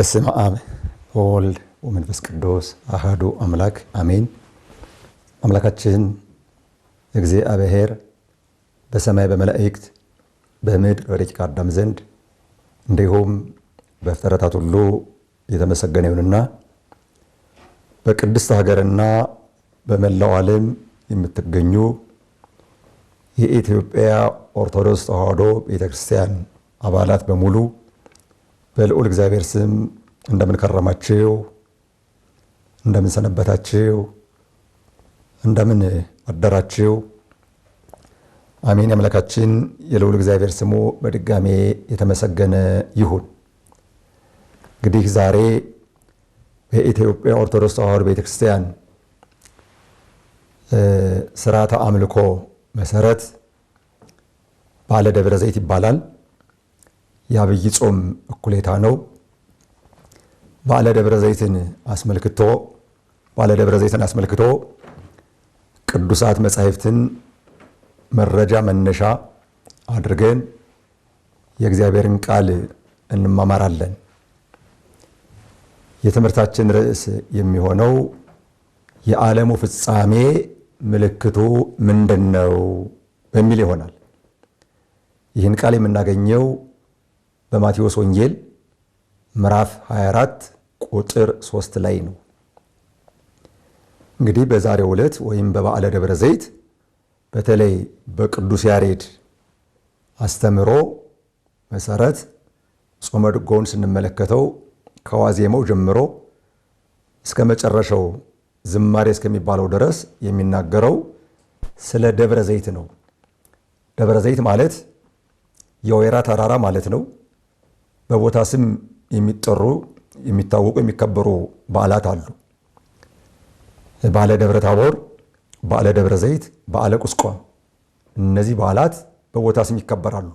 በስመ አብ ወወልድ ወመንፈስ ቅዱስ አሐዱ አምላክ አሜን። አምላካችን እግዚአብሔር በሰማይ በመላእክት በምድር በደቂቀ አዳም ዘንድ እንዲሁም በፍጥረታት ሁሉ የተመሰገነ ይሁንና በቅድስት ሀገርና በመላው ዓለም የምትገኙ የኢትዮጵያ ኦርቶዶክስ ተዋሕዶ ቤተክርስቲያን አባላት በሙሉ በልዑል እግዚአብሔር ስም እንደምን ከረማችሁ? እንደምን ሰነበታችሁ? እንደምን አደራችሁ? አሜን። አምላካችን የልዑል እግዚአብሔር ስሙ በድጋሜ የተመሰገነ ይሁን። እንግዲህ ዛሬ በኢትዮጵያ ኦርቶዶክስ ተዋሕዶ ቤተክርስቲያን ስርዓተ አምልኮ መሰረት በዓለ ደብረ ዘይት ይባላል። የአብይ ጾም እኩሌታ ነው። በዓለ ደብረ ዘይትን አስመልክቶ ቅዱሳት መጻሕፍትን መረጃ መነሻ አድርገን የእግዚአብሔርን ቃል እንማማራለን። የትምህርታችን ርዕስ የሚሆነው የዓለሙ ፍጻሜ ምልክቱ ምንድነው በሚል ይሆናል። ይህን ቃል የምናገኘው በማቴዎስ ወንጌል ምዕራፍ 24 ቁጥር 3 ላይ ነው። እንግዲህ በዛሬው ዕለት ወይም በበዓለ ደብረ ዘይት በተለይ በቅዱስ ያሬድ አስተምሮ መሰረት ጾመ ድጓውን ስንመለከተው ከዋዜማው ጀምሮ እስከ መጨረሻው ዝማሬ እስከሚባለው ድረስ የሚናገረው ስለ ደብረ ዘይት ነው። ደብረ ዘይት ማለት የወይራ ተራራ ማለት ነው። በቦታ ስም የሚጠሩ የሚታወቁ የሚከበሩ በዓላት አሉ። በዓለ ደብረ ታቦር፣ በዓለ ደብረ ዘይት፣ በዓለ ቁስቋም፣ እነዚህ በዓላት በቦታ ስም ይከበራሉ።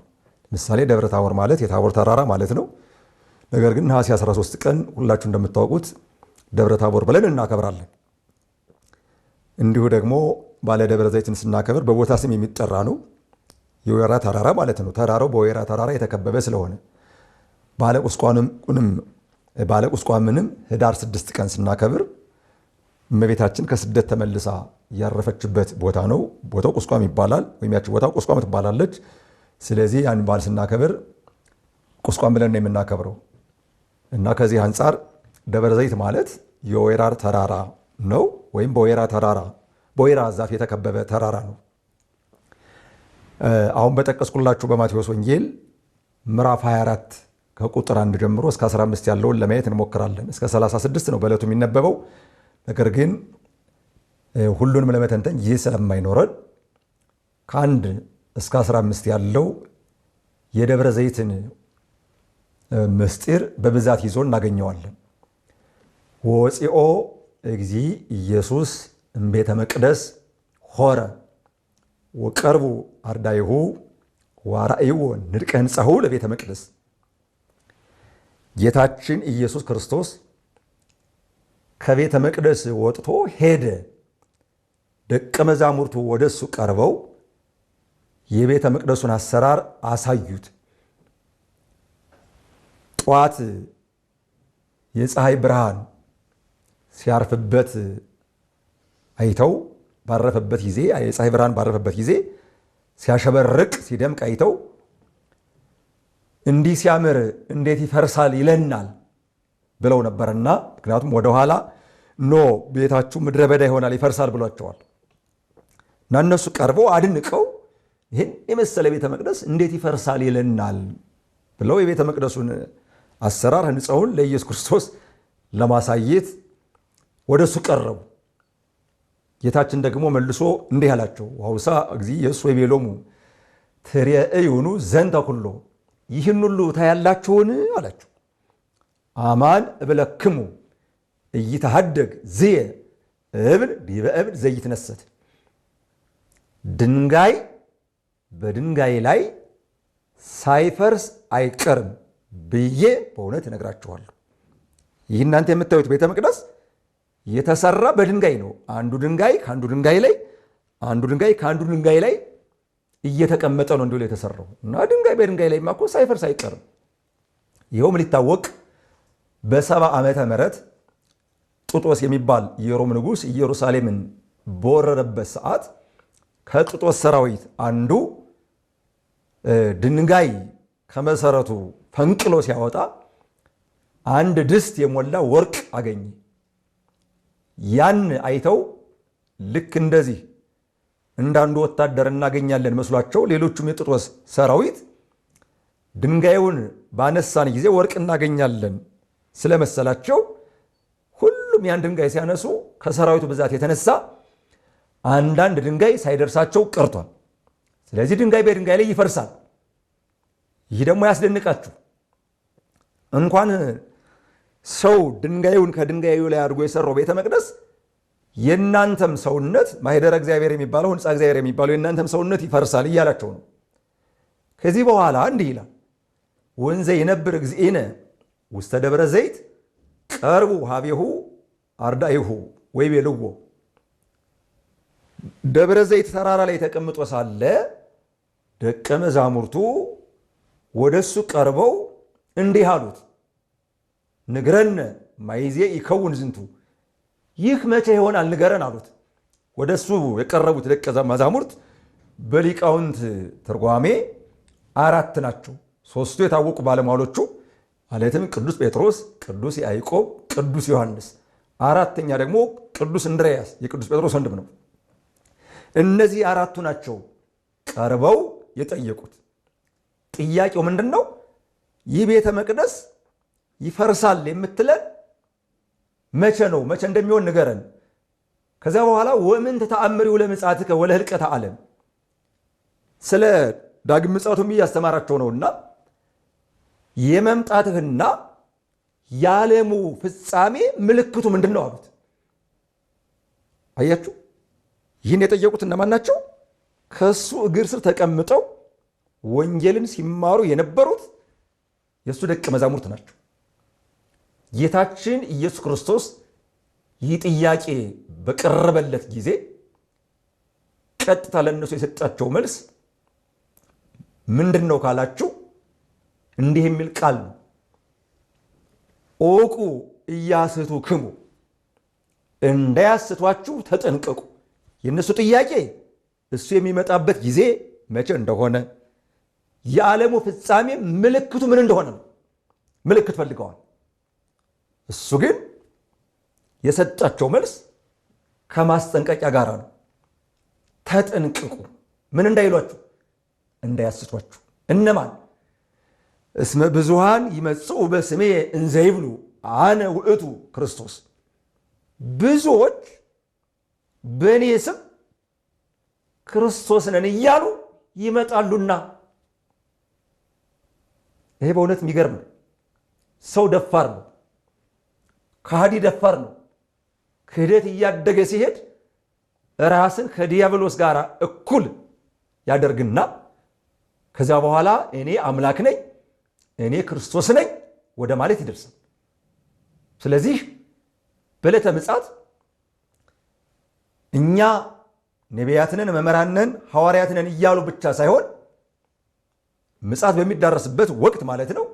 ምሳሌ ደብረ ታቦር ማለት የታቦር ተራራ ማለት ነው። ነገር ግን ነሐሴ 13 ቀን ሁላችሁ እንደምታውቁት ደብረ ታቦር ብለን እናከብራለን። እንዲሁ ደግሞ በዓለ ደብረ ዘይትን ስናከብር በቦታ ስም የሚጠራ ነው። የወይራ ተራራ ማለት ነው። ተራራው በወይራ ተራራ የተከበበ ስለሆነ ባለ ቁስቋምንም ህዳር 6 ቀን ስናከብር እመቤታችን ከስደት ተመልሳ ያረፈችበት ቦታ ነው። ቦታው ቁስቋም ይባላል፣ ወይም ያቺ ቦታ ቁስቋም ትባላለች። ስለዚህ ያን በዓል ስናከብር ቁስቋም ብለን ነው የምናከብረው እና ከዚህ አንጻር ደብረ ዘይት ማለት የወይራ ተራራ ነው፣ ወይም በወይራ ዛፍ የተከበበ ተራራ ነው። አሁን በጠቀስኩላችሁ በማቴዎስ ወንጌል ምዕራፍ 24 ከቁጥር 1 ጀምሮ እስከ 15 ያለውን ለማየት እንሞክራለን። እስከ 36 ነው በዕለቱ የሚነበበው። ነገር ግን ሁሉንም ለመተንተን ይህ ስለማይኖረን ከ1 እስከ 15 ያለው የደብረ ዘይትን ምስጢር በብዛት ይዞ እናገኘዋለን። ወፂኦ እግዚ ኢየሱስ እምቤተ መቅደስ ሆረ ወቀርቡ አርዳይሁ ዋራእይዎ ንድቀ ሕንጻሁ ለቤተ መቅደስ። ጌታችን ኢየሱስ ክርስቶስ ከቤተ መቅደስ ወጥቶ ሄደ። ደቀ መዛሙርቱ ወደ እሱ ቀርበው የቤተ መቅደሱን አሰራር አሳዩት። ጠዋት የፀሐይ ብርሃን ሲያርፍበት አይተው ባረፈበት ጊዜ የፀሐይ ብርሃን ባረፈበት ጊዜ ሲያሸበርቅ ሲደምቅ አይተው እንዲህ ሲያምር እንዴት ይፈርሳል ይለናል ብለው ነበርና፣ ምክንያቱም ወደኋላ ቤታችሁ ምድረ በዳ ይሆናል ይፈርሳል ብሏቸዋል። እና እነሱ ቀርበው አድንቀው ይህን የመሰለ ቤተ መቅደስ እንዴት ይፈርሳል ይለናል ብለው የቤተ መቅደሱን አሰራር ሕንፃውን ለኢየሱስ ክርስቶስ ለማሳየት ወደ እሱ ቀረቡ። ጌታችን ደግሞ መልሶ እንዲህ አላቸው፣ ዋውሳ እግዚ ኢየሱስ ወይቤሎሙ ትሬእዩኑ ዘንተ ኩሎ፣ ይህን ሁሉ ታያላችሁን አላቸው። አማን እብለክሙ ኢይትሐደግ ዝየ እብን ዲበ እብን ዘይትነሰት፣ ድንጋይ በድንጋይ ላይ ሳይፈርስ አይቀርም ብዬ በእውነት እነግራችኋለሁ። ይህ እናንተ የምታዩት ቤተ መቅደስ የተሰራ በድንጋይ ነው። አንዱ ድንጋይ ከአንዱ ድንጋይ ላይ፣ አንዱ ድንጋይ ከአንዱ ድንጋይ ላይ እየተቀመጠ ነው እንዲሁ የተሰራው እና ድንጋይ በድንጋይ ላይ ማኮ ሳይፈርስ አይቀርም። ይኸውም ሊታወቅ በ70 ዓመተ ምህረት ጡጦስ የሚባል የሮም ንጉሥ ኢየሩሳሌምን በወረረበት ሰዓት ከጡጦስ ሰራዊት አንዱ ድንጋይ ከመሰረቱ ፈንቅሎ ሲያወጣ አንድ ድስት የሞላ ወርቅ አገኘ። ያን አይተው ልክ እንደዚህ እንዳንዱ ወታደር እናገኛለን መስሏቸው ሌሎቹም የጡጦስ ሰራዊት ድንጋዩን ባነሳን ጊዜ ወርቅ እናገኛለን ስለመሰላቸው ሁሉም ያን ድንጋይ ሲያነሱ ከሰራዊቱ ብዛት የተነሳ አንዳንድ ድንጋይ ሳይደርሳቸው ቀርቷል። ስለዚህ ድንጋይ በድንጋይ ላይ ይፈርሳል። ይህ ደግሞ ያስደንቃችሁ። እንኳን ሰው ድንጋዩን ከድንጋዩ ላይ አድርጎ የሰራው ቤተ መቅደስ የእናንተም ሰውነት ማኅደረ እግዚአብሔር የሚባለው ሕንፃ እግዚአብሔር የሚባለው የእናንተም ሰውነት ይፈርሳል እያላቸው ነው። ከዚህ በኋላ እንዲህ ይላል፣ ወንዘ የነብር እግዚእነ ውስተ ደብረ ዘይት ቀርቡ ሀቤሁ አርዳኢሁ ወይቤልዎ። ደብረ ዘይት ተራራ ላይ ተቀምጦ ሳለ ደቀ መዛሙርቱ ወደሱ ቀርበው እንዲህ አሉት፣ ንግረነ ማይዜ ይከውን ዝንቱ፣ ይህ መቼ ይሆናል ንገረን አሉት። ወደሱ የቀረቡት ደቀ መዛሙርት በሊቃውንት ትርጓሜ 4 ናቸው። 3ቱ የታወቁ ባለሟሎቹ ማለትም ቅዱስ ጴጥሮስ፣ ቅዱስ ያዕቆብ፣ ቅዱስ ዮሐንስ፣ 4ኛ ደግሞ ቅዱስ እንድርያስ የቅዱስ ጴጥሮስ ወንድም ነው። እነዚህ 4ቱ ናቸው ቀርበው የጠየቁት። ጥያቄው ምንድን ነው? ይህ ቤተ መቅደስ ይፈርሳል የምትለን መቼ ነው? መቼ እንደሚሆን ንገረን። ከዚያ በኋላ ወምን ተተአምሪው ለምጽአትከ ወለህልቀተ ዓለም፣ ስለ ዳግም ምጽአቱም እያስተማራቸው ነውና የመምጣትህና የዓለሙ ፍጻሜ ምልክቱ ምንድን ነው አሉት። አያችሁ፣ ይህን የጠየቁት እነማን ናቸው? ከእሱ እግር ስር ተቀምጠው ወንጌልን ሲማሩ የነበሩት የእሱ ደቀ መዛሙርት ናቸው። ጌታችን ኢየሱስ ክርስቶስ ይህ ጥያቄ በቀረበለት ጊዜ ቀጥታ ለእነሱ የሰጣቸው መልስ ምንድን ነው ካላችሁ እንዲህ የሚል ቃል ነው። ኦቁ ኢያስቱክሙ፣ እንዳያስቷችሁ ተጠንቀቁ። የእነሱ ጥያቄ እሱ የሚመጣበት ጊዜ መቼ እንደሆነ የዓለሙ ፍጻሜ ምልክቱ ምን እንደሆነ ነው። ምልክት ፈልገዋል። እሱ ግን የሰጣቸው መልስ ከማስጠንቀቂያ ጋር ነው። ተጠንቀቁ። ምን እንዳይሏችሁ? እንዳያስቷችሁ። እነማን? እስመ ብዙሃን ይመጽኡ በስሜ እንዘ ይብሉ አነ ውእቱ ክርስቶስ፣ ብዙዎች በእኔ ስም ክርስቶስ ነን እያሉ ይመጣሉና። ይሄ በእውነት የሚገርም ነው። ሰው ደፋር ነው። ከሃዲ ደፋር ነው። ክህደት እያደገ ሲሄድ ራስን ከዲያብሎስ ጋር እኩል ያደርግና ከዚያ በኋላ እኔ አምላክ ነኝ፣ እኔ ክርስቶስ ነኝ ወደ ማለት ይደርሳል። ስለዚህ በዕለተ ምጽአት እኛ ነቢያትንን፣ መምህራንን፣ ሐዋርያትንን እያሉ ብቻ ሳይሆን ምጽአት በሚዳረስበት ወቅት ማለት ነው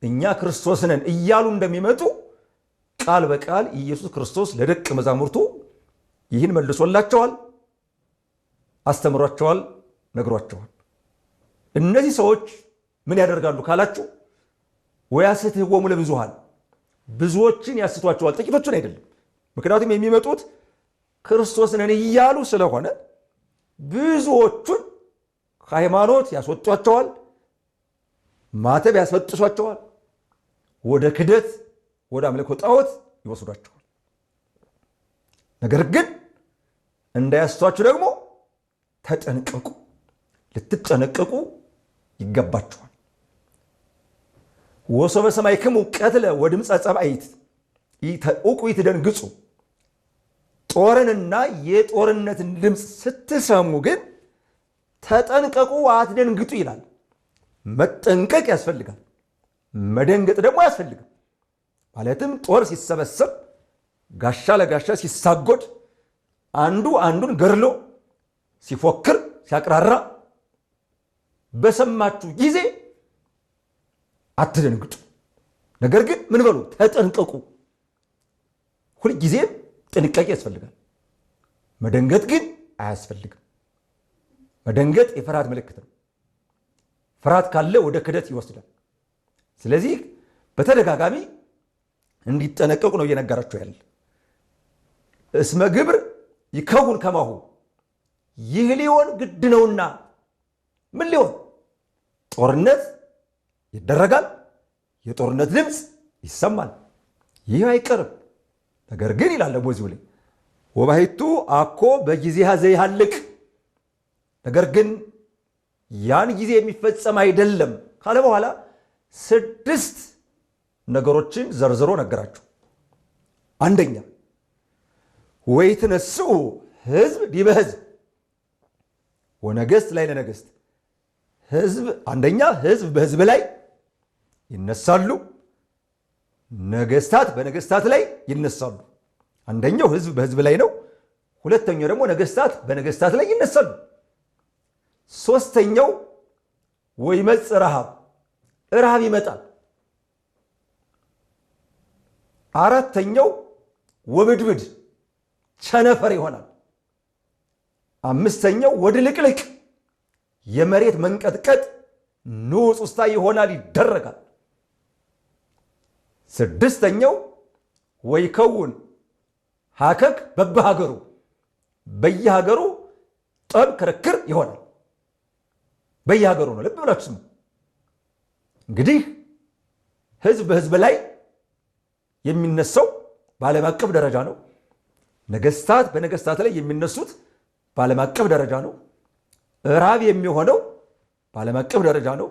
እኛ ክርስቶስ ነን እያሉ እንደሚመጡ ቃል በቃል ኢየሱስ ክርስቶስ ለደቀ መዛሙርቱ ይህን መልሶላቸዋል፣ አስተምሯቸዋል፣ ነግሯቸዋል። እነዚህ ሰዎች ምን ያደርጋሉ ካላችሁ ወያስትህዎሙ ለብዙሃን፣ ብዙዎችን ያስቷቸዋል፣ ጥቂቶችን አይደለም። ምክንያቱም የሚመጡት ክርስቶስ ነን እያሉ ስለሆነ ብዙዎቹን ከሃይማኖት ያስወጧቸዋል፣ ማተብ ያስበጥሷቸዋል፣ ወደ ክደት ወደ አምልኮ ጣዖት ይወስዷቸዋል። ነገር ግን እንዳያስቷችሁ ደግሞ ተጠንቀቁ፣ ልትጠነቀቁ ይገባችኋል። ወሶበ ሰማዕክሙ ቀትለ ወድምፀ ጸባኢት ኢተዑቁ ይትደንግጹ፣ ጦርንና የጦርነትን ድምፅ ስትሰሙ ግን ተጠንቀቁ አትደንግጡ ይላል። መጠንቀቅ ያስፈልጋል፣ መደንገጥ ደግሞ አያስፈልግም። ማለትም ጦር ሲሰበሰብ ጋሻ ለጋሻ ሲሳጎድ አንዱ አንዱን ገድሎ ሲፎክር ሲያቅራራ በሰማችሁ ጊዜ አትደንግጡ፣ ነገር ግን ምን በሉ ተጠንቀቁ። ሁልጊዜም ጥንቃቄ ያስፈልጋል። መደንገጥ ግን አያስፈልግም። መደንገጥ የፍርሃት ምልክት ነው። ፍርሃት ካለ ወደ ክደት ይወስዳል። ስለዚህ በተደጋጋሚ እንዲጠነቀቁ ነው እየነገራቸው ያለ። እስመ ግብር ይከውን ከማሁ ይህ ሊሆን ግድ ነውና። ምን ሊሆን? ጦርነት ይደረጋል። የጦርነት ድምፅ ይሰማል። ይህ አይቀርም። ነገር ግን ይላል ደግሞ እዚሁ ላይ ወባሕቱ አኮ በጊዜሃ ዘይሃልቅ፣ ነገር ግን ያን ጊዜ የሚፈጸም አይደለም ካለ በኋላ 6 ነገሮችን ዘርዝሮ ነገራቸው። አንደኛ ወይትነስኡ ሕዝብ ዲበ ሕዝብ ወነገሥት ላይ ለነገሥት። አንደኛ ሕዝብ በሕዝብ ላይ ይነሳሉ፣ ነገሥታት በነገሥታት ላይ ይነሳሉ። አንደኛው ሕዝብ በሕዝብ ላይ ነው። ሁለተኛው ደግሞ ነገሥታት በነገሥታት ላይ ይነሳሉ። ሶስተኛው ወይመጽእ ረሃብ፣ ረሃብ ይመጣል። አራተኛው ወብድብድ ቸነፈር ይሆናል። አምስተኛው ወድልቅልቅ የመሬት መንቀጥቀጥ ንውፅ ውስታ ይሆናል፣ ይደረጋል። ስድስተኛው ወይከውን ሀከክ በበሀገሩ፣ በየሀገሩ ጠብ ክርክር ይሆናል። በየሀገሩ ነው። ልብ ብላችሁ ስሙ። እንግዲህ ሕዝብ በሕዝብ ላይ የሚነሳው በዓለም አቀፍ ደረጃ ነው። ነገሥታት በነገሥታት ላይ የሚነሱት በዓለም አቀፍ ደረጃ ነው። ራብ የሚሆነው በዓለም አቀፍ ደረጃ ነው።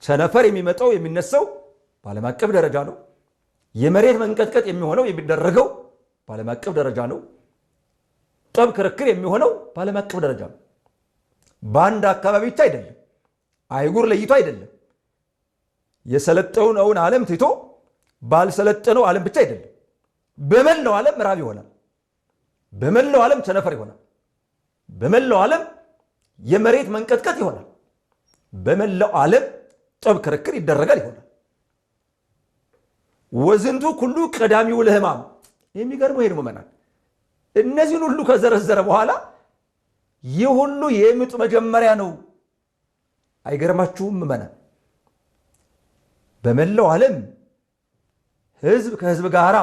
ቸነፈር የሚመጣው የሚነሳው በዓለም አቀፍ ደረጃ ነው። የመሬት መንቀጥቀጥ የሚሆነው የሚደረገው በዓለም አቀፍ ደረጃ ነው። ጠብ ክርክር የሚሆነው በዓለም አቀፍ ደረጃ ነው። በአንድ አካባቢ ብቻ አይደለም፣ አይጉር ለይቶ አይደለም። የሰለጠነውን ዓለም ትቶ ባልሰለጠነው ዓለም ብቻ አይደለም። በመላው ዓለም ራብ ይሆናል። በመላው ዓለም ቸነፈር ይሆናል። በመላው ዓለም የመሬት መንቀጥቀጥ ይሆናል። በመላው ዓለም ጠብ ክርክር ይደረጋል ይሆናል። ወዝንቱ ኩሉ ቀዳሚው ለሕማም። የሚገርመው ይሄ ነው ምዕመናን። እነዚህን ሁሉ ከዘረዘረ በኋላ ይህ ሁሉ የምጥ መጀመሪያ ነው። አይገርማችሁም ምዕመናን? በመላው ዓለም ሕዝብ ከሕዝብ ጋር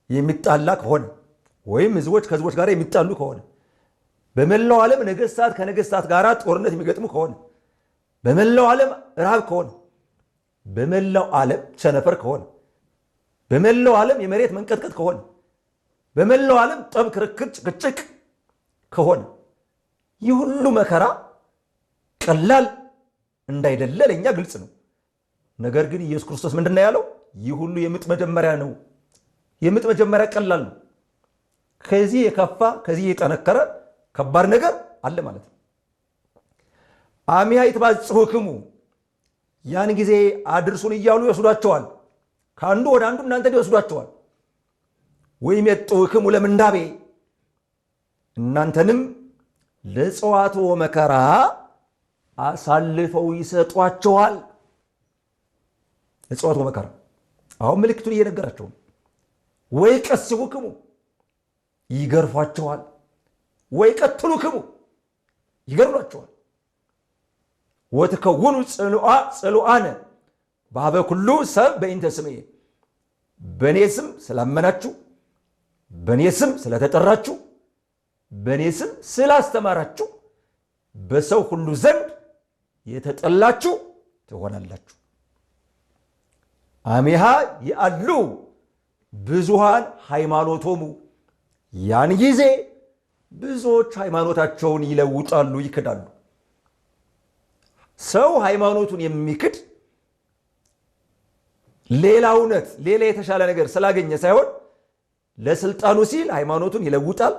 የሚጣላ ከሆነ ወይም ሕዝቦች ከሕዝቦች ጋር የሚጣሉ ከሆነ፣ በመላው ዓለም ነገሥታት ከነገሥታት ጋር ጦርነት የሚገጥሙ ከሆነ፣ በመላው ዓለም ረሃብ ከሆነ፣ በመላው ዓለም ቸነፈር ከሆነ፣ በመላው ዓለም የመሬት መንቀጥቀጥ ከሆነ፣ በመላው ዓለም ጠብ ክርክር ጭቅጭቅ ከሆነ ይህ ሁሉ መከራ ቀላል እንዳይደለ ለእኛ ግልጽ ነው። ነገር ግን ኢየሱስ ክርስቶስ ምንድን ነው ያለው? ይህ ሁሉ የምጥ መጀመሪያ ነው። የምጥ መጀመሪያ ቀላል ነው። ከዚህ የከፋ ከዚህ የጠነከረ ከባድ ነገር አለ ማለት ነው። አሚሃ ይትባጽሑክሙ፣ ያን ጊዜ አድርሱን እያሉ ይወስዷቸዋል። ከአንዱ ወደ አንዱ እናንተን ይወስዷቸዋል። ወይም የጥውክሙ ለምንዳቤ፣ እናንተንም ለጽዋቶ መከራ አሳልፈው ይሰጧቸዋል። ለጽዋቶ መከራ አሁን ምልክቱን እየነገራቸው ነው። ወይ ቀስቡክሙ፣ ይገርፏቸዋል። ወይ ቀትሉክሙ፣ ይገድሏቸዋል። ወትከውኑ ጽሉአነ በኀበ ኩሉ ሰብ በእንተ ስሜ፣ በእኔ ስም ስላመናችሁ፣ በእኔ ስም ስለተጠራችሁ፣ በእኔ ስም ስላስተማራችሁ በሰው ሁሉ ዘንድ የተጠላችሁ ትሆናላችሁ። አሜሃ ያሉ ብዙሃን ሃይማኖቶሙ፣ ያን ጊዜ ብዙዎች ሃይማኖታቸውን ይለውጣሉ፣ ይክዳሉ። ሰው ሃይማኖቱን የሚክድ ሌላ እውነት ሌላ የተሻለ ነገር ስላገኘ ሳይሆን ለስልጣኑ ሲል ሃይማኖቱን ይለውጣል፣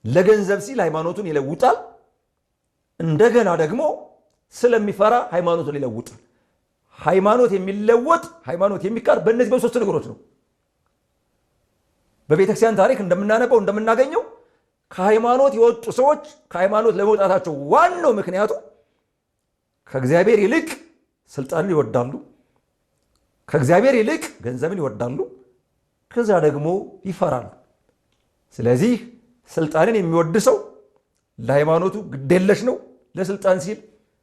ለገንዘብ ሲል ሃይማኖቱን ይለውጣል፣ እንደገና ደግሞ ስለሚፈራ ሃይማኖቱን ይለውጣል። ሃይማኖት የሚለወጥ ሃይማኖት የሚካድ በእነዚህ በሶስት ነገሮች ነው። በቤተክርስቲያን ታሪክ እንደምናነበው እንደምናገኘው ከሃይማኖት የወጡ ሰዎች ከሃይማኖት ለመውጣታቸው ዋናው ምክንያቱ ከእግዚአብሔር ይልቅ ስልጣንን ይወዳሉ፣ ከእግዚአብሔር ይልቅ ገንዘብን ይወዳሉ፣ ከዛ ደግሞ ይፈራሉ። ስለዚህ ስልጣንን የሚወድ ሰው ለሃይማኖቱ ግዴለሽ ነው። ለስልጣን ሲል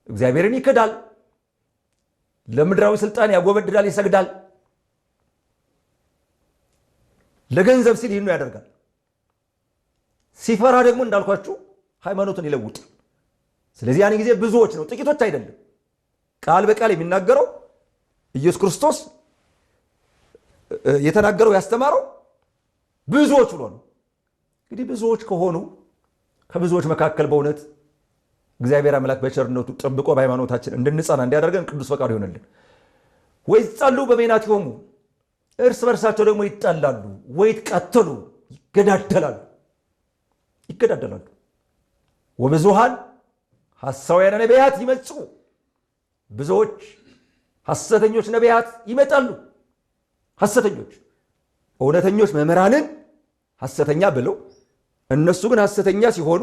እግዚአብሔርን ይክዳል፣ ለምድራዊ ስልጣን ያጎበድዳል፣ ይሰግዳል። ለገንዘብ ሲል ይህን ያደርጋል። ሲፈራ ደግሞ እንዳልኳችሁ ሃይማኖትን ይለውጣል። ስለዚህ ያን ጊዜ ብዙዎች ነው፣ ጥቂቶች አይደለም። ቃል በቃል የሚናገረው ኢየሱስ ክርስቶስ የተናገረው ያስተማረው ብዙዎች ብሎ ነው። እንግዲህ ብዙዎች ከሆኑ ከብዙዎች መካከል በእውነት እግዚአብሔር አምላክ በቸርነቱ ጠብቆ በሃይማኖታችን እንድንጸና እንዲያደርገን ቅዱስ ፈቃዱ ይሆንልን። ወይጸሉ በበይናቲሆሙ እርስ በርሳቸው ደግሞ ይጣላሉ፣ ወይትቃተሉ ይገዳደላሉ። ወብዙሃን ሐሳውያነ ነቢያት ይመጽኡ ብዙዎች ሐሰተኞች ነቢያት ይመጣሉ። ሐሰተኞች እውነተኞች መምህራንን ሐሰተኛ ብለው እነሱ ግን ሐሰተኛ ሲሆኑ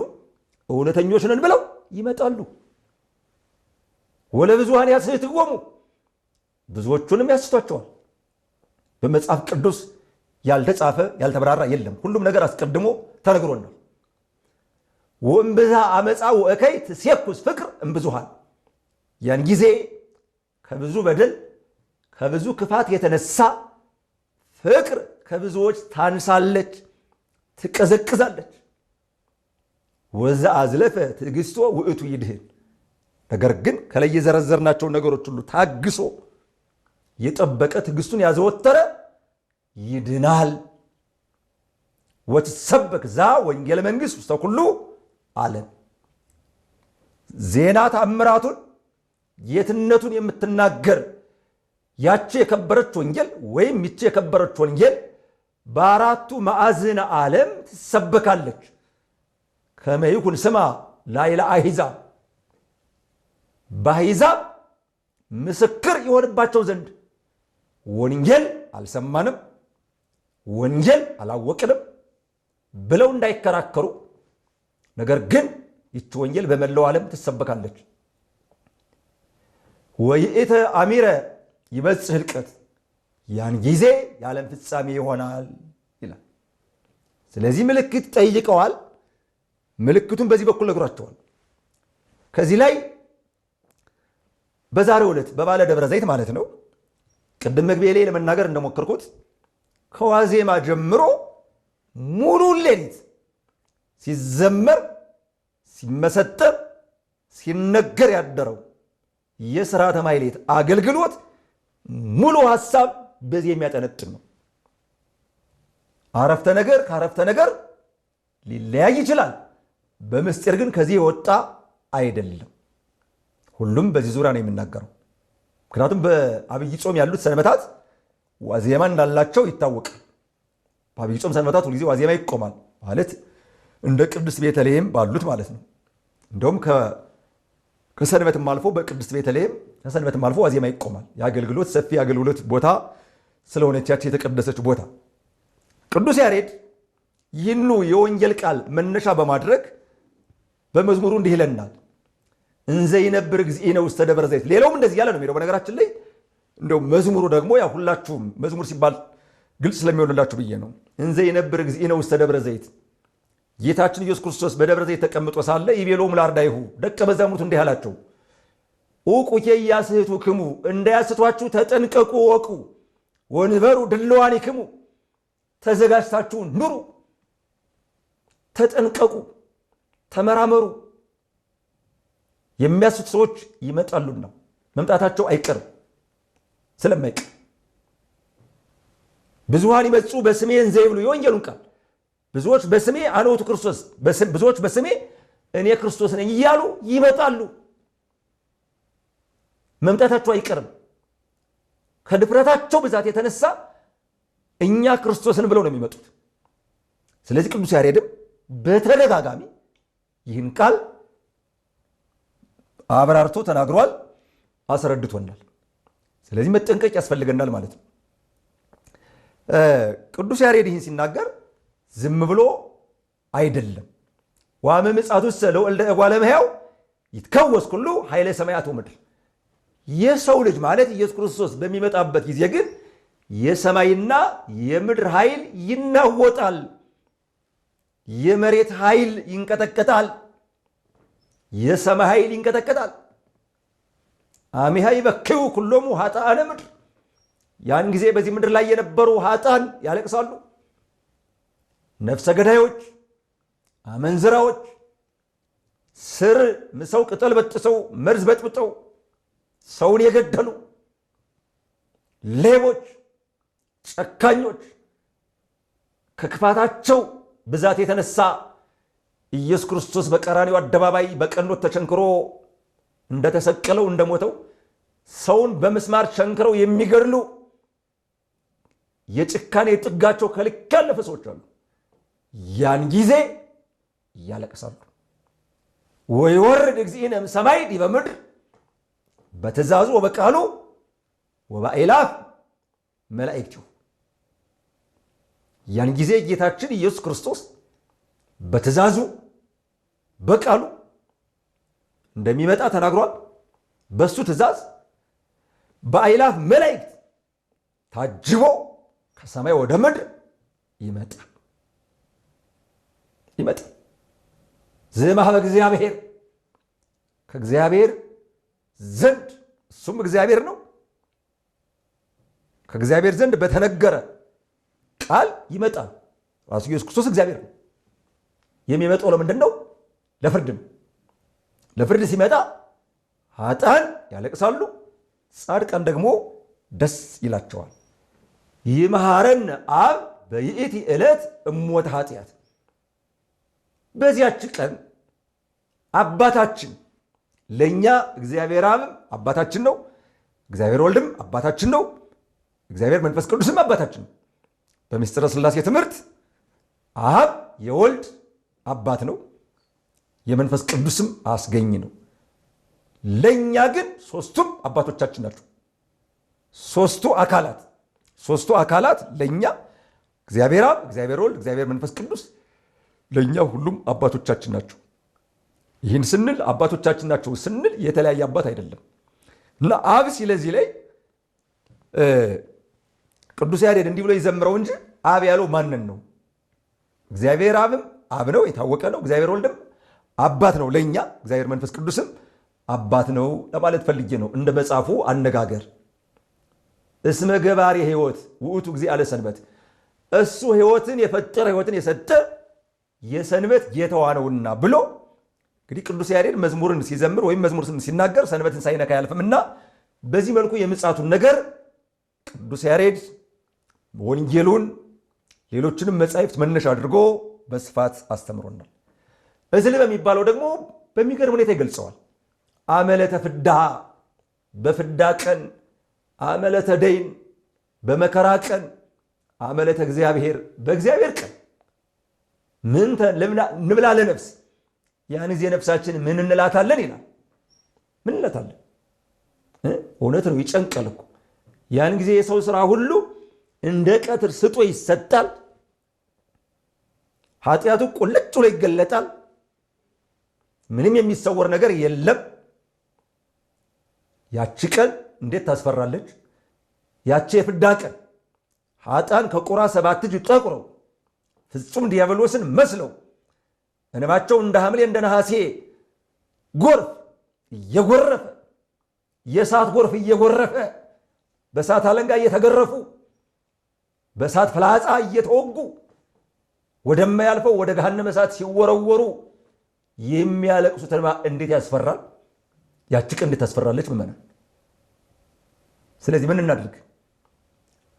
እውነተኞች ነን ብለው ይመጣሉ። ወለብዙሃን ያስሕትዎሙ ብዙዎቹንም ያስቷቸዋል። በመጽሐፍ ቅዱስ ያልተጻፈ ያልተብራራ የለም። ሁሉም ነገር አስቀድሞ ተነግሮናል። ወእምብዛ አመፃ ወእከይ ትሴኩስ ፍቅር እምብዙሃን ያን ጊዜ ከብዙ በደል ከብዙ ክፋት የተነሳ ፍቅር ከብዙዎች ታንሳለች፣ ትቀዘቅዛለች። ወዛ አዝለፈ ትዕግስቶ ውእቱ ይድህን ነገር ግን ከላይ የዘረዘርናቸውን ነገሮች ሁሉ ታግሶ የጠበቀ ትዕግስቱን ያዘወተረ ይድናል። ወትሰበክ ዛ ወንጌለ መንግሥት ውስተ ኩሉ ዓለም ዜና ታምራቱን ጌትነቱን የምትናገር ያቺ የከበረች ወንጌል ወይም ይቺ የከበረች ወንጌል በአራቱ ማዕዝነ ዓለም ትሰበካለች። ከመ ይኩን ስማ ላዕለ አሕዛብ በአሕዛብ ምስክር የሆንባቸው ዘንድ ወንጌል አልሰማንም፣ ወንጌል አላወቅንም ብለው እንዳይከራከሩ፣ ነገር ግን ይቺ ወንጌል በመላው ዓለም ትሰበካለች። ወይእተ አሚረ ይበጽሕ ሕልቀት ያን ጊዜ የዓለም ፍጻሜ ይሆናል ይላል። ስለዚህ ምልክት ጠይቀዋል። ምልክቱን በዚህ በኩል ነግሯቸዋል። ከዚህ ላይ በዛሬው ዕለት በባለ ደብረ ዘይት ማለት ነው። ቅድም መግቢያ ላይ ለመናገር እንደሞከርኩት ከዋዜማ ጀምሮ ሙሉ ሌሊት ሲዘመር ሲመሰጠር ሲነገር ያደረው የሥርዓተ ማሕሌት አገልግሎት ሙሉ ሐሳብ በዚህ የሚያጠነጥን ነው። አረፍተ ነገር ከአረፍተ ነገር ሊለያይ ይችላል። በምስጢር ግን ከዚህ የወጣ አይደለም። ሁሉም በዚህ ዙሪያ ነው የሚናገረው። ምክንያቱም በአብይ ጾም ያሉት ሰንበታት ዋዜማ እንዳላቸው ይታወቃል። በአብይ ጾም ሰንበታት ሁልጊዜ ዋዜማ ይቆማል ማለት እንደ ቅድስት ቤተልሔም ባሉት ማለት ነው። እንደውም ከሰንበትም አልፎ በቅድስት ቤተልሔም ከሰንበትም አልፎ ዋዜማ ይቆማል። የአገልግሎት ሰፊ የአገልግሎት ቦታ ስለሆነች ያቺ የተቀደሰች ቦታ ቅዱስ ያሬድ ይህኑ የወንጌል ቃል መነሻ በማድረግ በመዝሙሩ እንዲህ ይለናል። እንዘ ይነብር እግዚእነ ውስተ ደብረ ዘይት። ሌላውም እንደዚህ ያለ ነው የሚለው። በነገራችን ላይ እንደው መዝሙሩ ደግሞ ያው ሁላችሁም መዝሙር ሲባል ግልጽ ስለሚሆንላችሁ ብዬ ነው። እንዘ ይነብር እግዚእነ ውስተ ደብረ ዘይት ጌታችን ኢየሱስ ክርስቶስ በደብረ ዘይት ተቀምጦ ሳለ ይቤሎሙ ለአርዳኢሁ ደቀ መዛሙርቱ እንዲህ አላቸው፣ ዑቁኬ ኢያስሕቱክሙ እንዳያስቷችሁ ተጠንቀቁ ወቁ፣ ወንበሩ ድልዋኒክሙ ተዘጋጅታችሁ ኑሩ። ተጠንቀቁ፣ ተመራመሩ። የሚያስቱ ሰዎች ይመጣሉና መምጣታቸው አይቀርም ስለማይቀር ብዙሃን ይመጹ በስሜ እንዘ ይብሉ የወንጌሉን ቃል ብዙዎች በስሜ አነ ውእቱ ክርስቶስ ብዙዎች በስሜ እኔ ክርስቶስ ነኝ እያሉ ይመጣሉ። መምጣታቸው አይቀርም። ከድፍረታቸው ብዛት የተነሳ እኛ ክርስቶስን ብለው ነው የሚመጡት። ስለዚህ ቅዱስ ያሬድም በተደጋጋሚ ይህን ቃል አብራርቶ ተናግሯል፣ አስረድቶናል። ስለዚህ መጠንቀቅ ያስፈልገናል ማለት ነው። ቅዱስ ያሬድ ይህን ሲናገር ዝም ብሎ አይደለም። ዋመ ምጽአቱሰ ለወልደ እጓለ እመሕያው ይትከወስ ኩሉ ኃይለ ሰማያት ወምድር የሰው ልጅ ማለት ኢየሱስ ክርስቶስ በሚመጣበት ጊዜ ግን የሰማይና የምድር ኃይል ይናወጣል፣ የመሬት ኃይል ይንቀጠቀጣል፣ የሰማይ ኃይል ይንቀጠቀጣል። አሚሃ ይበክዩ ኩሎሙ ኃጥአነ ምድር። ያን ጊዜ በዚህ ምድር ላይ የነበሩ ኃጥአን ያለቅሳሉ። ነፍሰ ገዳዮች፣ አመንዝራዎች፣ ስር ምሰው ቅጠል በጥሰው መርዝ በጥብጠው ሰውን የገደሉ ሌቦች፣ ጨካኞች ከክፋታቸው ብዛት የተነሳ ኢየሱስ ክርስቶስ በቀራንዮ አደባባይ በቀኖት ተቸንክሮ እንደተሰቀለው እንደሞተው ሰውን በመስማር ቸንክረው የሚገድሉ የጭካኔ ጥጋቸው ከልክ ያለፈ ሰዎች አሉ። ያን ጊዜ ያለቅሳሉ። ወይወርድ እግዚእነ እምሰማይ ዲበ ምድር በትእዛዙ ወበቃሉ ወበአእላፍ መላእክቲሁ። ያን ጊዜ ጌታችን ኢየሱስ ክርስቶስ በትእዛዙ በቃሉ እንደሚመጣ ተናግሯል። በሱ ትእዛዝ በአእላፍ መላእክት ታጅቦ ከሰማይ ወደ ምድር ይመጣል። ዘእምኀበ እግዚአብሔር ከእግዚአብሔር ዘንድ እሱም እግዚአብሔር ነው። ከእግዚአብሔር ዘንድ በተነገረ ቃል ይመጣል። ራሱ ኢየሱስ ክርስቶስ እግዚአብሔር ነው። የሚመጣው ለምንድን ነው? ለፍርድ ነው። ለፍርድ ሲመጣ ኃጥአን ያለቅሳሉ፣ ጻድቃን ደግሞ ደስ ይላቸዋል። ይምሃረነ አብ በይእቲ ዕለት እሞተ ኃጢአት። በዚያች ቀን አባታችን ለእኛ እግዚአብሔር አብም አባታችን ነው፣ እግዚአብሔር ወልድም አባታችን ነው፣ እግዚአብሔር መንፈስ ቅዱስም አባታችን ነው። በምስጢረ ሥላሴ ትምህርት አብ የወልድ አባት ነው፣ የመንፈስ ቅዱስም አስገኝ ነው። ለእኛ ግን ሶስቱም አባቶቻችን ናቸው። ሶስቱ አካላት ለእኛ እግዚአብሔር አብ፣ እግዚአብሔር ወልድ፣ እግዚአብሔር መንፈስ ቅዱስ ለእኛ ሁሉም አባቶቻችን ናቸው። ይህን ስንል አባቶቻችን ናቸው ስንል የተለያየ አባት አይደለም። እና አብ ስለዚህ ላይ ቅዱስ ያሬድ እንዲህ ብሎ ይዘምረው እንጂ አብ ያለው ማንን ነው? እግዚአብሔር አብም አብ ነው፣ የታወቀ ነው። እግዚአብሔር ወልድም አባት ነው ለእኛ፣ እግዚአብሔር መንፈስ ቅዱስም አባት ነው ለማለት ፈልጌ ነው። እንደ መጽሐፉ አነጋገር እስመ ገባሬ ሕይወት ውእቱ እግዚእ አለ ሰንበት፣ እሱ ሕይወትን የፈጠረ ሕይወትን የሰጠ የሰንበት ጌታዋ ነውና ብሎ እንግዲህ ቅዱስ ያሬድ መዝሙርን ሲዘምር ወይም መዝሙር ሲናገር ሰንበትን ሳይነካ አያልፍምና በዚህ መልኩ የምጽአቱን ነገር ቅዱስ ያሬድ ወንጌሉን ሌሎችንም መጻሕፍት መነሻ አድርጎ በስፋት አስተምሮናል። እዝል በሚባለው ደግሞ በሚገርም ሁኔታ ይገልጸዋል። አመለተ ፍዳ በፍዳ ቀን፣ አመለተ ደይን በመከራ ቀን፣ አመለተ እግዚአብሔር በእግዚአብሔር ቀን ምንተ ንብላ ለነፍስ፣ ያን ጊዜ ነፍሳችን ምን እንላታለን ይላል። ምን እንላታለን? እውነት ነው፣ ይጨንቃል እኮ። ያን ጊዜ የሰው ስራ ሁሉ እንደ ቀትር ስጦ ይሰጣል። ኃጢአቱ ቁልጭ ብሎ ይገለጣል። ምንም የሚሰወር ነገር የለም። ያቺ ቀን እንዴት ታስፈራለች! ያቺ የፍዳ ቀን ኃጥአን ከቁራ 7 እጅ ጠቁረው ፍጹም ዲያብሎስን መስለው እንባቸው እንደ ሐምሌ እንደ ነሐሴ ጎርፍ እየጎረፈ የእሳት ጎርፍ እየጎረፈ በእሳት አለንጋ እየተገረፉ በእሳት ፍላጻ እየተወጉ ወደማያልፈው ወደ ገሃነመ እሳት ሲወረወሩ የሚያለቅሱት እንባ እንዴት ያስፈራል! ያቺ ቀን እንዴት ታስፈራለች ምእመናን! ስለዚህ ምን እናድርግ?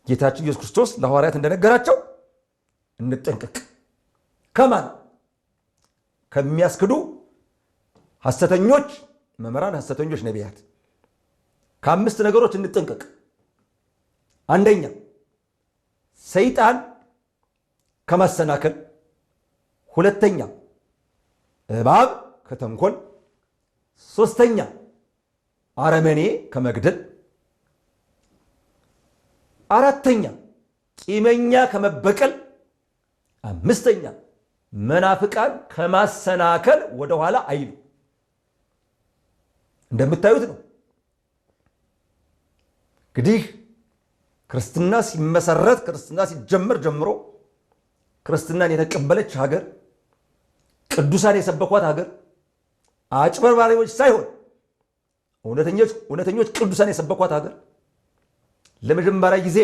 ጌታችን ኢየሱስ ክርስቶስ ለሐዋርያት እንደነገራቸው እንጠንቀቅ። ከማን? ከሚያስክዱ ሐሰተኞች መምህራን፣ ሐሰተኞች ነቢያት። ከ5 ነገሮች እንጠንቀቅ። አንደኛ ሰይጣን ከማሰናከል፣ ሁለተኛ እባብ ከተንኮል፣ ሶስተኛ አረመኔ ከመግደል፣ አራተኛ ቂመኛ ከመበቀል፣ አምስተኛ መናፍቃን ከማሰናከል ወደኋላ አይሉ። እንደምታዩት ነው። እንግዲህ ክርስትና ሲመሰረት ክርስትና ሲጀመር ጀምሮ ክርስትናን የተቀበለች ሀገር፣ ቅዱሳን የሰበኳት ሀገር፣ አጭበርባሪዎች ሳይሆን እውነተኞች ቅዱሳን የሰበኳት ሀገር፣ ለመጀመሪያ ጊዜ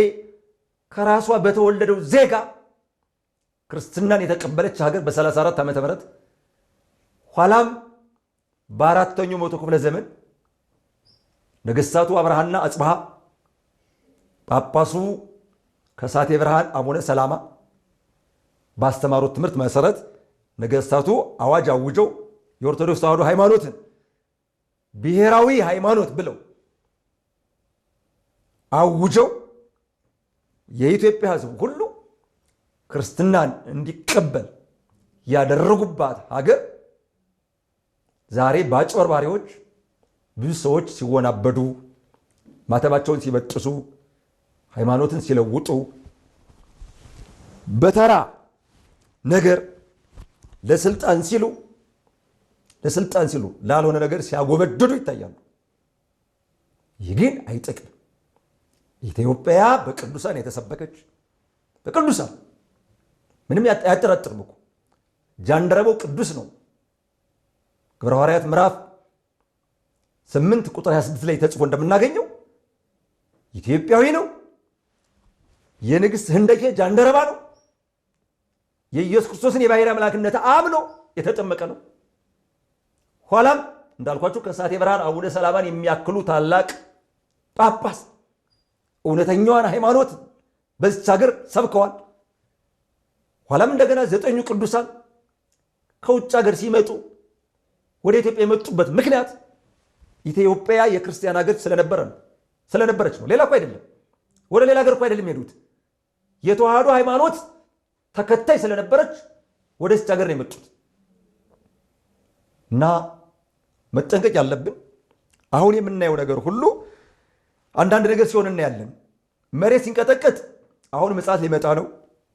ከራሷ በተወለደው ዜጋ ክርስትናን የተቀበለች ሀገር በ34 ዓመተ ምህረት ኋላም በአራተኛው መቶ ክፍለ ዘመን ነገስታቱ አብርሃና አጽብሃ፣ ጳጳሱ ከሳቴ ብርሃን አቡነ ሰላማ ባስተማሩት ትምህርት መሰረት ነገስታቱ አዋጅ አውጀው የኦርቶዶክስ ተዋሕዶ ሃይማኖትን ብሔራዊ ሃይማኖት ብለው አውጀው የኢትዮጵያ ሕዝብ ሁሉ ክርስትናን እንዲቀበል ያደረጉባት ሀገር ዛሬ በአጭበርባሪዎች ብዙ ሰዎች ሲወናበዱ፣ ማተባቸውን ሲበጥሱ፣ ሃይማኖትን ሲለውጡ፣ በተራ ነገር ለስልጣን ሲሉ ላልሆነ ነገር ሲያጎበድዱ ይታያሉ። ይህ ግን አይጠቅም። ኢትዮጵያ በቅዱሳን የተሰበከች በቅዱሳን ምንም አያጠራጥርም እኮ ጃንደረባው ቅዱስ ነው። ግብረ ሐዋርያት ምዕራፍ 8 ቁጥር 26 ላይ ተጽፎ እንደምናገኘው ኢትዮጵያዊ ነው። የንግሥት ህንደኬ ጃንደረባ ነው። የኢየሱስ ክርስቶስን የባሕርይ አምላክነት አምኖ የተጠመቀ ነው። ኋላም እንዳልኳችሁ ከሳቴ ብርሃን አቡነ ሰላማን የሚያክሉ ታላቅ ጳጳስ እውነተኛዋን ሃይማኖት በዚች ሀገር ሰብከዋል። ኋላም እንደገና 9 ቅዱሳን ከውጭ ሀገር ሲመጡ ወደ ኢትዮጵያ የመጡበት ምክንያት ኢትዮጵያ የክርስቲያን ሀገር ስለነበረች ነው። ሌላ እኮ አይደለም። ወደ ሌላ ሀገር እኮ አይደለም የሄዱት። የተዋሕዶ ሃይማኖት ተከታይ ስለነበረች ወደዚች ሀገር ነው የመጡት። እና መጠንቀቅ ያለብን አሁን የምናየው ነገር ሁሉ አንዳንድ ነገር ሲሆን እናያለን። መሬት ሲንቀጠቀጥ አሁን ምጽአት ሊመጣ ነው።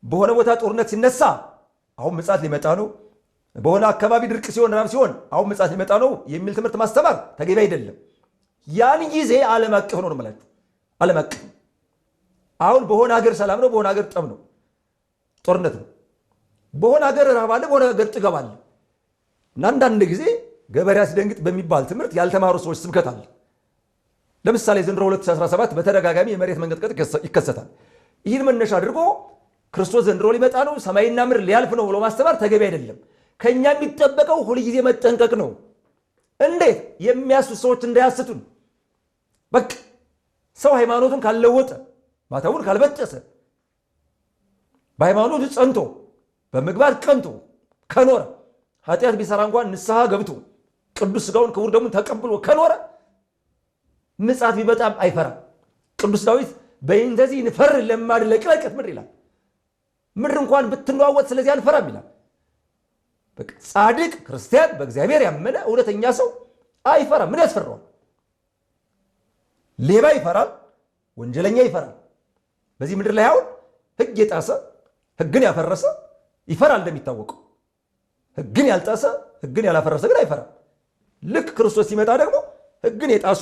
በሆነ ቦታ ጦርነት ሲነሳ አሁን ምጽአት ሊመጣ ነው። በሆነ አካባቢ ድርቅ ሲሆን፣ ራብ ሲሆን አሁን ምጽአት ሊመጣ ነው የሚል ትምህርት ማስተማር ተገቢ አይደለም። ያን ጊዜ ዓለም አቀፍ ነው ማለት ዓለም አቀፍ። አሁን በሆነ ሀገር ሰላም ነው፣ በሆነ ሀገር ጠብ ነው፣ ጦርነት ነው። በሆነ ሀገር ራብ አለ፣ በሆነ ሀገር ጥገብ አለ። እና አንዳንድ ጊዜ ገበሬ አስደንግጥ በሚባል ትምህርት ያልተማሩ ሰዎች ስብከት አለ። ለምሳሌ ዘንድሮ 2017 በተደጋጋሚ የመሬት መንቀጥቀጥ ይከሰታል። ይህን መነሻ አድርጎ ክርስቶስ ዘንድሮ ሊመጣ ነው፣ ሰማይና ምድር ሊያልፍ ነው ብሎ ማስተማር ተገቢ አይደለም። ከኛ የሚጠበቀው ሁልጊዜ መጠንቀቅ ነው። እንዴት? የሚያስቱ ሰዎች እንዳያስቱን። በቃ ሰው ሃይማኖቱን ካልለወጠ፣ ማተቡን ካልበጠሰ፣ በሃይማኖቱ ጸንቶ በምግባር ቀንቶ ከኖረ፣ ኃጢአት ቢሰራ እንኳን ንስሐ ገብቶ ቅዱስ ሥጋውን ክቡር ደሙን ተቀብሎ ከኖረ ምጽአት ቢመጣም አይፈራም። ቅዱስ ዳዊት በእንደዚህ ንፈር ለማድ ለቅለቀት ምድር ይላል። ምድር እንኳን ብትለዋወጥ ስለዚህ አልፈራም ይላል። በቃ ጻድቅ ክርስቲያን በእግዚአብሔር ያመነ እውነተኛ ሰው አይፈራም። ምን ያስፈራዋል? ሌባ ይፈራል፣ ወንጀለኛ ይፈራል። በዚህ ምድር ላይ አሁን ሕግ የጣሰ ሕግን ያፈረሰ ይፈራል። እንደሚታወቀው ሕግን ያልጣሰ ሕግን ያላፈረሰ ግን አይፈራም። ልክ ክርስቶስ ሲመጣ ደግሞ ሕግን የጣሱ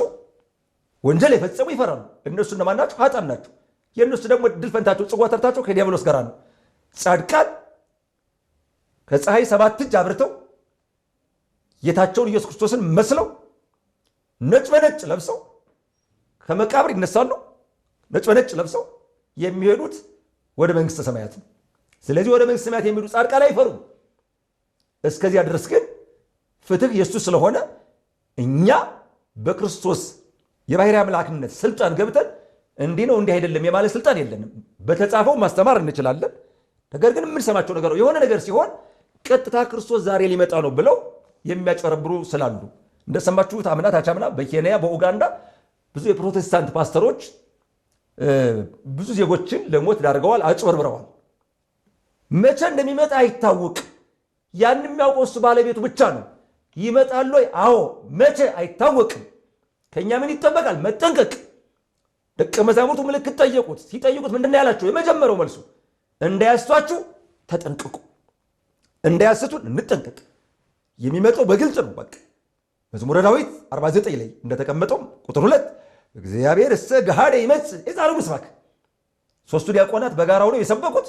ወንጀል የፈጸሙ ይፈራሉ። እነሱ እነማን ናቸው? ኃጥአን ናቸው። የእነሱ ደግሞ ድል ፈንታቸው ጽዋ ተርታቸው ከዲያብሎስ ጋር ነው። ጻድቃን ከፀሐይ 7 እጅ አብርተው ጌታቸውን ኢየሱስ ክርስቶስን መስለው ነጭ በነጭ ለብሰው ከመቃብር ይነሳሉ። ነጭ በነጭ ለብሰው የሚሄዱት ወደ መንግሥተ ሰማያት ነው። ስለዚህ ወደ መንግሥተ ሰማያት የሚሄዱ ጻድቃን አይፈሩም። እስከዚያ ድረስ ግን ፍትህ የእሱ ስለሆነ እኛ በክርስቶስ የባሕርይ አምላክነት ስልጣን ገብተን እንዲህ ነው እንዲህ አይደለም የማለት ስልጣን የለንም። በተጻፈው ማስተማር እንችላለን። ነገር ግን የምንሰማቸው ነገር የሆነ ነገር ሲሆን ቀጥታ ክርስቶስ ዛሬ ሊመጣ ነው ብለው የሚያጨረብሩ ስላሉ እንደሰማችሁት አምና ታቻምና በኬንያ በኡጋንዳ ብዙ የፕሮቴስታንት ፓስተሮች ብዙ ዜጎችን ለሞት ዳርገዋል፣ አጭበርብረዋል። መቼ እንደሚመጣ አይታወቅ። ያን የሚያውቀው እሱ ባለቤቱ ብቻ ነው። ይመጣል ወይ? አዎ። መቼ አይታወቅም። ከኛ ምን ይጠበቃል? መጠንቀቅ። ደቀ መዛሙርቱ ምልክት ጠየቁት። ሲጠይቁት ምንድን ነው ያላቸው? የመጀመሪያው መልሱ እንዳያስቷችሁ ተጠንቀቁ። እንዳያስቱን እንጠንቀቅ። የሚመጣው በግልጽ ነው። በቃ መዝሙረ ዳዊት 49 ላይ እንደተቀመጠው ቁጥር 2 እግዚአብሔር እሰ ገሃደ ይመጽእ የጻሉ ምስባክ ሶስቱ ዲያቆናት በጋራ ሆነው የሰበኩት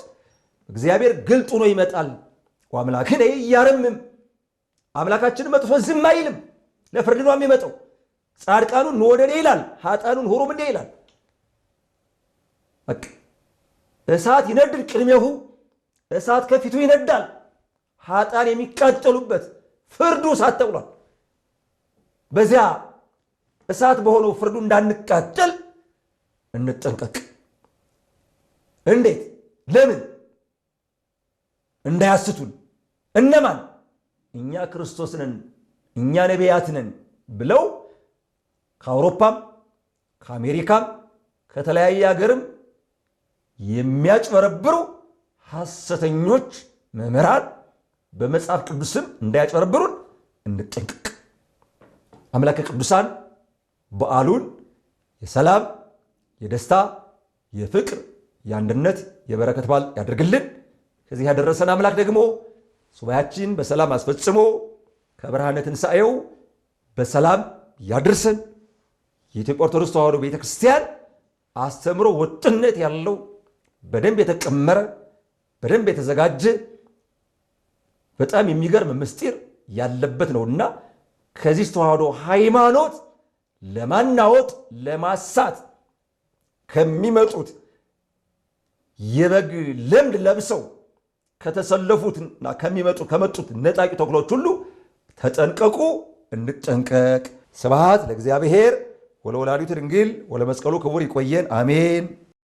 እግዚአብሔር ግልጥ ሆኖ ይመጣል። ወአምላክነ ኢያረምም አምላካችን መጥፎ ዝም አይልም። ለፍርድ ነው የሚመጣው። ጻድቃኑን ኑ ወደ እኔ ይላል፣ ኃጥአኑን ሁሩም እንዴ ይላል። በቃ እሳት ይነድል ቅድሜሁ እሳት ከፊቱ ይነዳል። ኃጥአን የሚቃጠሉበት ፍርዱ እሳት ተብሏል። በዚያ እሳት በሆነው ፍርዱ እንዳንቃጠል እንጠንቀቅ። እንዴት? ለምን? እንዳያስቱን። እነማን? እኛ ክርስቶስ ነን፣ እኛ ነቢያት ነን ብለው ከአውሮፓም ከአሜሪካም ከተለያየ ሀገርም የሚያጭበረብሩ ሐሰተኞች መምህራን በመጽሐፍ ቅዱስም እንዳያጭበረብሩን እንጠንቀቅ። አምላከ ቅዱሳን በዓሉን የሰላም፣ የደስታ፣ የፍቅር፣ የአንድነት፣ የበረከት በዓል ያደርግልን። ከዚህ ያደረሰን አምላክ ደግሞ ሱባኤያችን በሰላም አስፈጽሞ ከብርሃነ ትንሣኤው በሰላም ያድርሰን። የኢትዮጵያ ኦርቶዶክስ ተዋሕዶ ቤተክርስቲያን አስተምሮ ወጥነት ያለው በደንብ የተቀመረ በደንብ የተዘጋጀ በጣም የሚገርም ምስጢር ያለበት ነውና ከዚህ ተዋሕዶ ሃይማኖት ለማናወጥ ለማሳት ከሚመጡት የበግ ለምድ ለብሰው ከተሰለፉትና ከመጡት ነጣቂ ተኩሎች ሁሉ ተጠንቀቁ፣ እንጠንቀቅ። ስብሐት ለእግዚአብሔር ወለወላዲቱ ድንግል ወለመስቀሉ ክቡር። ይቆየን። አሜን።